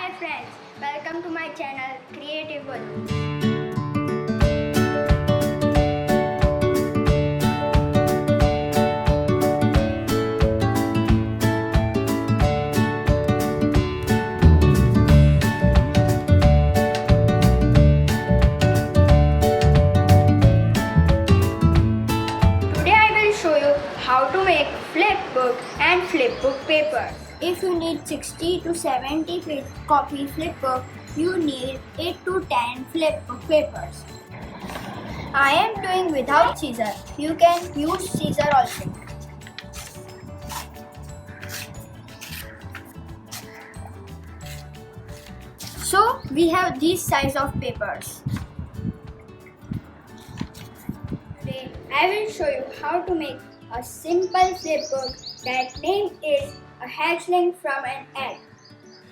Hi friends, welcome to my channel Creative. Today I will show you how to make flipbook and flipbook papers. If you need 60 to 70 copy flipbook, you need 8 to 10 flipbook papers. I am doing without scissor. You can use scissor also. So we have this size of papers. Today I will show you how to make a simple flipbook that name is a hatchling from an egg.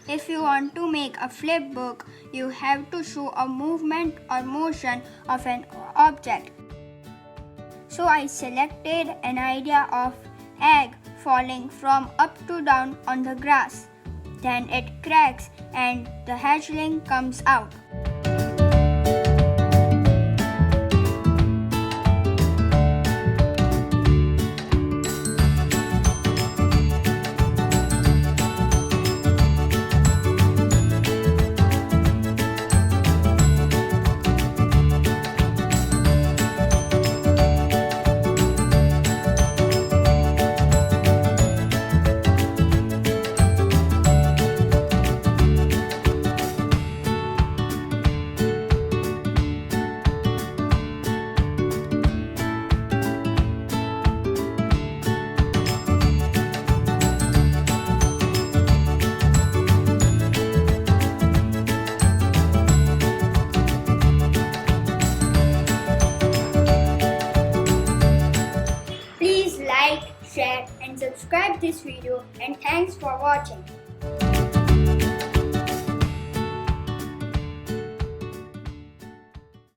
If you want to make a flipbook, you have to show a movement or motion of an object. So I selected an idea of egg falling from up to down on the grass. Then it cracks and the hatchling comes out. Please like, share and subscribe this video, and thanks for watching.